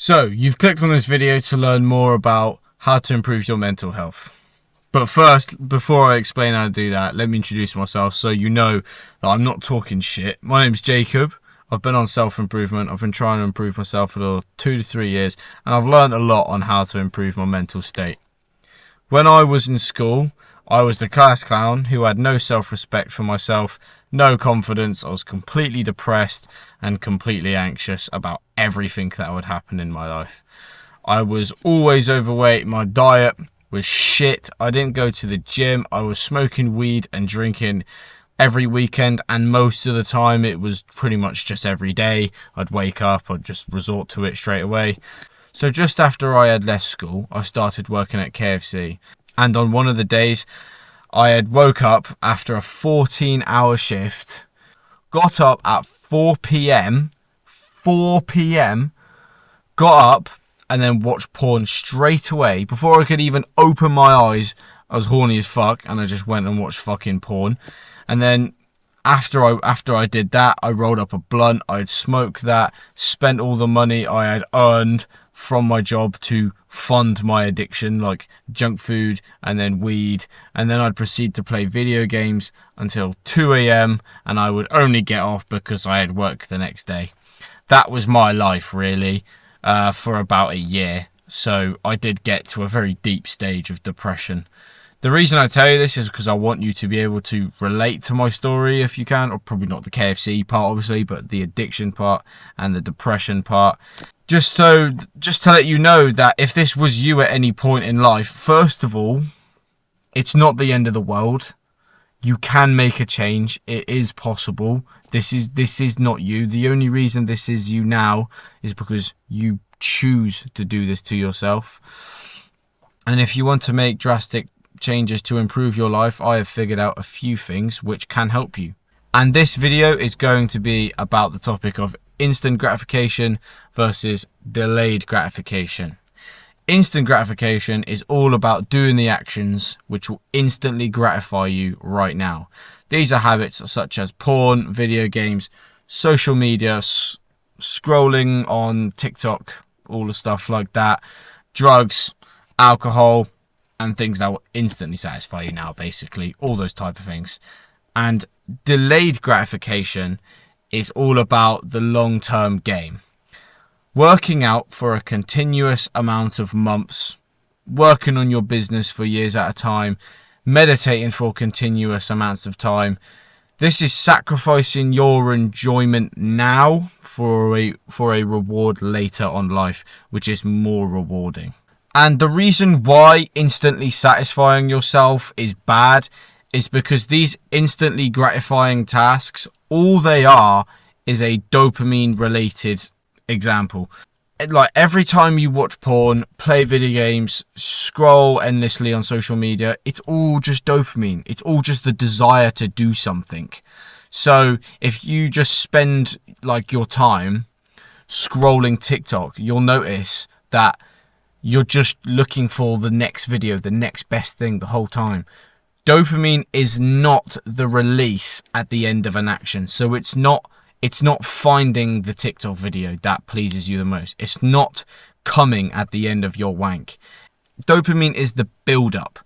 So, you've clicked on this video to learn more about how to improve your mental health. But first, before I explain how to do that, let me introduce myself so you know that I'm not talking shit. My name's Jacob. I've been on self-improvement. I've been trying to improve myself for 2 to 3 years, and I've learned a lot on how to improve my mental state. When I was in school, I was the class clown who had no self-respect for myself, no confidence. I was completely depressed and completely anxious about everything that would happen in my life. I was always overweight. My diet was shit. I didn't go to the gym. I was smoking weed and drinking every weekend, and most of the time it was pretty much just every day. I'd wake up, I'd just resort to it straight away. So just after I had left school, I started working at KFC. And on one of the days, I had woke up after a 14-hour shift, got up at 4 p.m, got up and then watched porn straight away. Before I could even open my eyes, I was horny as fuck and I just went and watched fucking porn. And then after I did that, I rolled up a blunt, I'd smoked that, spent all the money I had earned from my job to fund my addiction, like junk food and then weed, and then I'd proceed to play video games until 2 a.m. and I would only get off because I had work the next day. That was my life really, for about a year. So I did get to a very deep stage of depression. The reason I tell you this is because I want you to be able to relate to my story if you can, or probably not the KFC part obviously, but the addiction part and the depression part. Just to let you know that if this was you at any point in life, first of all, it's not the end of the world. You can make a change. It is possible. This is not you. The only reason this is you now is because you choose to do this to yourself. And if you want to make drastic changes to improve your life, I have figured out a few things which can help you. And this video is going to be about the topic of instant gratification versus delayed gratification. Instant gratification is all about doing the actions which will instantly gratify you right now. These are habits such as porn, video games, social media, scrolling on TikTok, all the stuff like that, drugs, alcohol, and things that will instantly satisfy you now, basically, all those type of things. And delayed gratification is all about the long-term game. Working out for a continuous amount of months, working on your business for years at a time, meditating for continuous amounts of time. This is sacrificing your enjoyment now for a reward later on life, which is more rewarding. And the reason why instantly satisfying yourself is bad is because these instantly gratifying tasks, all they are is a dopamine related example. Like every time you watch porn, play video games, scroll endlessly on social media, it's all just dopamine. It's all just the desire to do something. So if you just spend like your time scrolling TikTok, you'll notice that you're just looking for the next video, the next best thing the whole time. Dopamine is not the release at the end of an action. So it's not finding the TikTok video that pleases you the most. It's not coming at the end of your wank. Dopamine is the build-up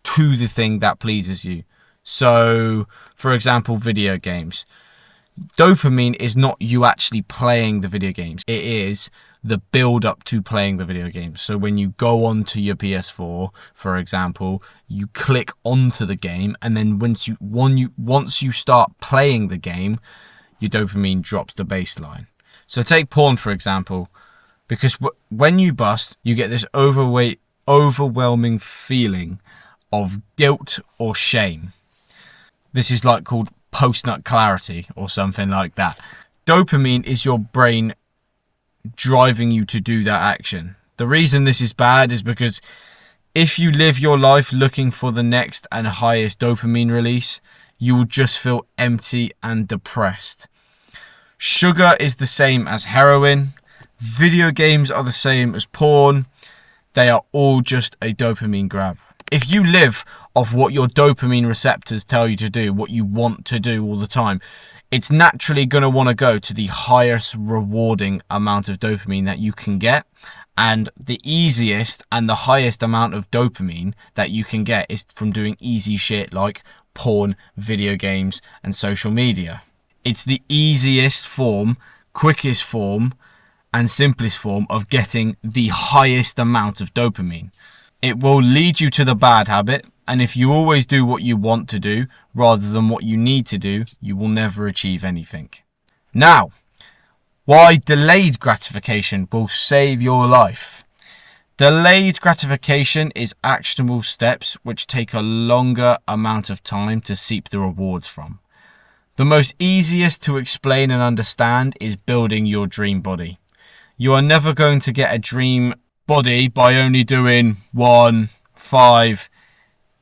to the thing that pleases you. So, for example, video games. Dopamine is not you actually playing the video games. It is the build-up to playing the video games. So when you go onto your PS4, for example, you click onto the game, and then once you start playing the game, your dopamine drops the baseline. So take porn, for example, because when you bust, you get this overwhelming feeling of guilt or shame. This is like called post-nut clarity or something like that. Dopamine is your brain driving you to do that action. The reason this is bad is because if you live your life looking for the next and highest dopamine release, you will just feel empty and depressed. Sugar is the same as heroin. Video games are the same as porn. They are all just a dopamine grab. If you live off what your dopamine receptors tell you to do, what you want to do all the time, it's naturally going to want to go to the highest rewarding amount of dopamine that you can get. And the easiest and the highest amount of dopamine that you can get is from doing easy shit like porn, video games, and social media. It's the easiest form, quickest form, and simplest form of getting the highest amount of dopamine. It will lead you to the bad habit, and if you always do what you want to do rather than what you need to do, you will never achieve anything. Now, why delayed gratification will save your life. Delayed gratification is actionable steps which take a longer amount of time to seek the rewards from. The most easiest to explain and understand is building your dream body. You are never going to get a dream body by only doing 1, 5,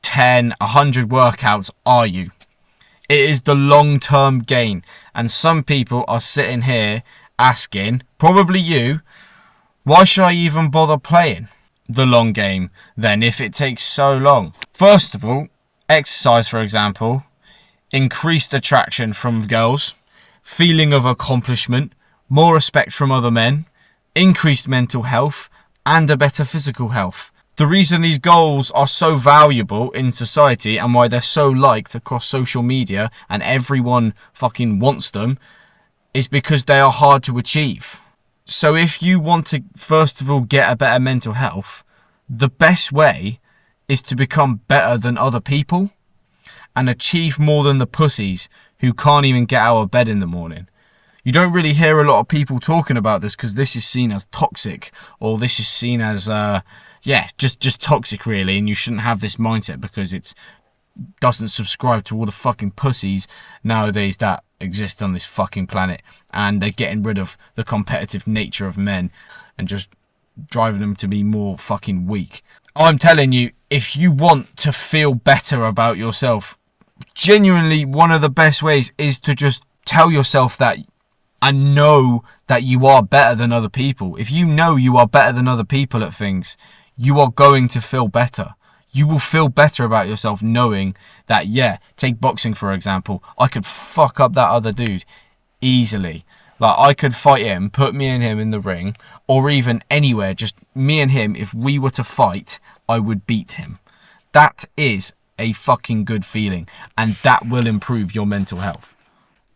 10, 100 workouts, are you? It is the long-term gain. And some people are sitting here asking, probably you, why should I even bother playing the long game then if it takes so long? First of all, exercise, for example, increased attraction from girls, feeling of accomplishment, more respect from other men, increased mental health, and a better physical health. The reason these goals are so valuable in society and why they're so liked across social media and everyone fucking wants them is because they are hard to achieve. So if you want to, first of all, get a better mental health, the best way is to become better than other people and achieve more than the pussies who can't even get out of bed in the morning. You don't really hear a lot of people talking about this because this is seen as toxic, or this is seen as, just toxic really, and you shouldn't have this mindset because it doesn't subscribe to all the fucking pussies nowadays that exist on this fucking planet, and they're getting rid of the competitive nature of men and just driving them to be more fucking weak. I'm telling you, if you want to feel better about yourself, genuinely one of the best ways is to just tell yourself that and know that you are better than other people. If you know you are better than other people at things, you are going to feel better. You will feel better about yourself knowing that, yeah, take boxing for example. I could fuck up that other dude easily. Like, I could fight him, put me and him in the ring, or even anywhere, just me and him, if we were to fight, I would beat him. That is a fucking good feeling, and that will improve your mental health.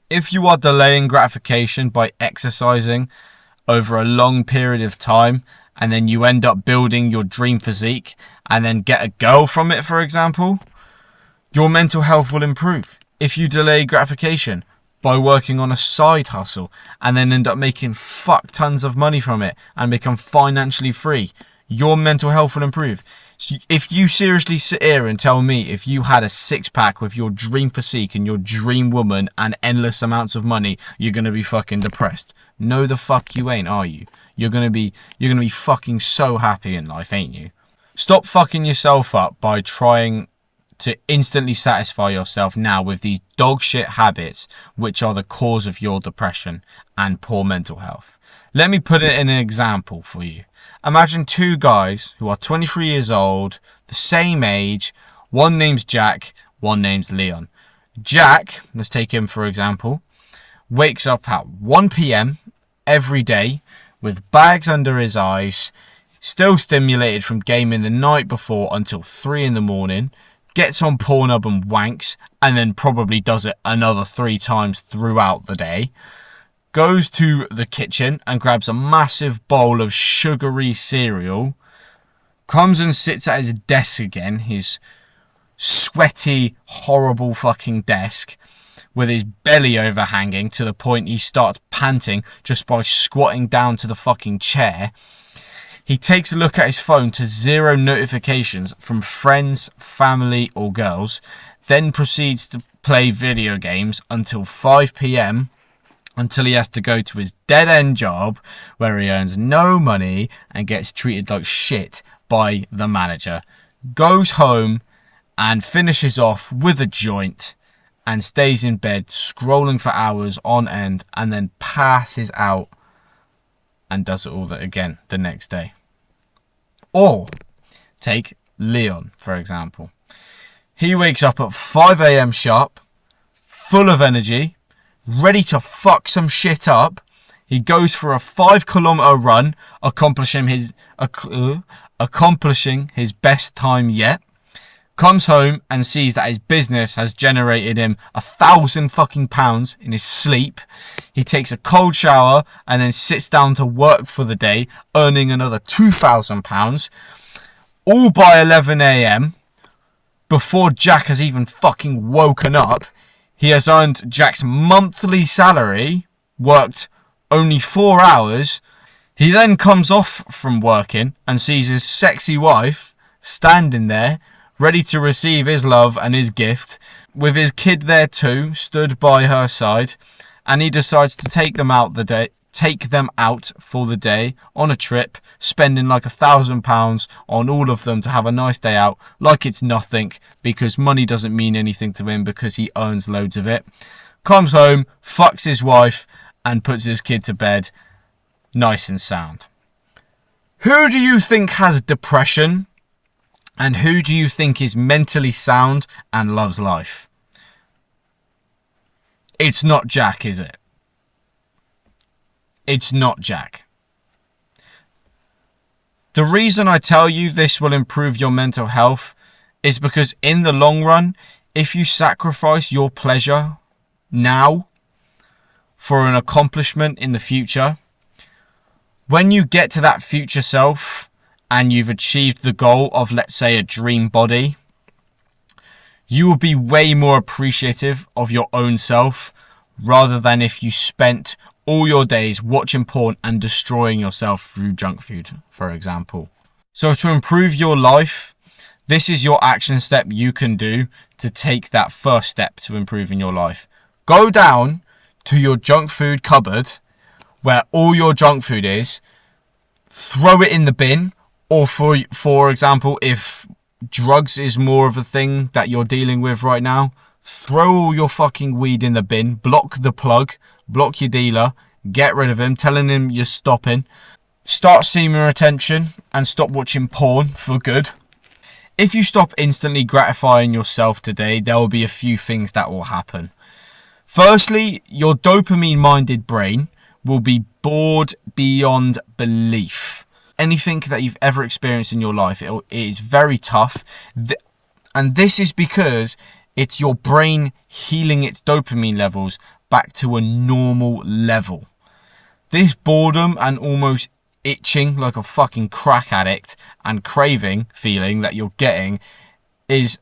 If you are delaying gratification by exercising over a long period of time, and then you end up building your dream physique, and then get a girl from it, for example, your mental health will improve. If you delay gratification by working on a side hustle, and then end up making fuck tons of money from it, and become financially free, your mental health will improve. So if you seriously sit here and tell me if you had a six-pack with your dream physique and your dream woman and endless amounts of money, you're going to be fucking depressed. No the fuck you ain't, are you? You're going to be fucking so happy in life, ain't you? Stop fucking yourself up by trying to instantly satisfy yourself now with these dog shit habits which are the cause of your depression and poor mental health. Let me put it in an example for you. Imagine two guys who are 23 years old, the same age, one name's Jack, one name's Leon. Jack, let's take him for example, wakes up at 1 p.m. every day with bags under his eyes, still stimulated from gaming the night before until 3 in the morning, gets on Pornhub and wanks, and then probably does it another 3 times throughout the day. Goes to the kitchen and grabs a massive bowl of sugary cereal, comes and sits at his desk again, his sweaty, horrible fucking desk, with his belly overhanging to the point he starts panting just by squatting down to the fucking chair. He takes a look at his phone to 0 notifications from friends, family or girls, then proceeds to play video games until 5 p.m, until he has to go to his dead-end job where he earns no money and gets treated like shit by the manager. Goes home and finishes off with a joint and stays in bed scrolling for hours on end and then passes out and does it all again the next day. Or take Leon, for example. He wakes up at 5 a.m. sharp, full of energy, ready to fuck some shit up. He goes for a 5-kilometer run, accomplishing his best time yet. Comes home and sees that his business has generated him £1,000 in his sleep. He takes a cold shower and then sits down to work for the day, earning another £2,000, all by 11 a.m. Before Jack has even fucking woken up. He has earned Jack's monthly salary, worked only 4 hours. He then comes off from working and sees his sexy wife standing there, ready to receive his love and his gift, with his kid there too, stood by her side, and he decides to take them out for the day on a trip, spending like £1,000 on all of them to have a nice day out, like it's nothing, because money doesn't mean anything to him because he earns loads of it. Comes home, fucks his wife, and puts his kid to bed, nice and sound. Who do you think has depression? And who do you think is mentally sound and loves life? It's not Jack, is it? It's not Jack. The reason I tell you this will improve your mental health is because in the long run, if you sacrifice your pleasure now for an accomplishment in the future, when you get to that future self, and you've achieved the goal of, let's say, a dream body, you will be way more appreciative of your own self rather than if you spent all your days watching porn and destroying yourself through junk food, for example. So to improve your life, this is your action step you can do to take that first step to improving your life. Go down to your junk food cupboard where all your junk food is, throw it in the bin. Or for example, if drugs is more of a thing that you're dealing with right now, throw all your fucking weed in the bin, block the plug, block your dealer, get rid of him, telling him you're stopping. Start semen retention and stop watching porn for good. If you stop instantly gratifying yourself today, there will be a few things that will happen. Firstly, your dopamine-minded brain will be bored beyond belief. Anything that you've ever experienced in your life, it is very tough. And this is because it's your brain healing its dopamine levels back to a normal level. This boredom and almost itching like a fucking crack addict and craving feeling that you're getting is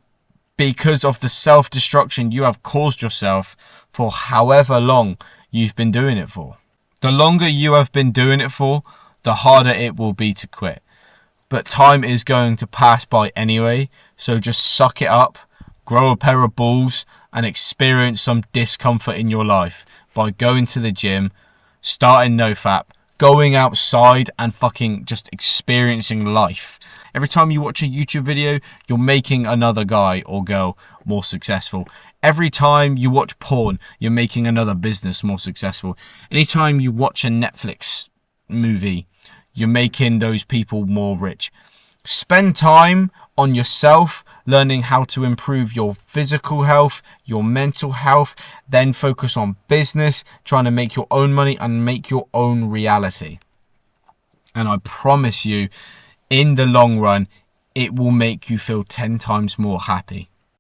because of the self-destruction you have caused yourself for however long you've been doing it for. The longer you have been doing it for, the harder it will be to quit. But time is going to pass by anyway, so just suck it up, grow a pair of balls, and experience some discomfort in your life by going to the gym, starting NoFap, going outside and fucking just experiencing life. Every time you watch a YouTube video, you're making another guy or girl more successful. Every time you watch porn, you're making another business more successful. Anytime you watch a Netflix movie, you're making those people more rich. Spend time on yourself, learning how to improve your physical health, your mental health, then focus on business, trying to make your own money and make your own reality. And I promise you, in the long run, it will make you feel 10 times more happy.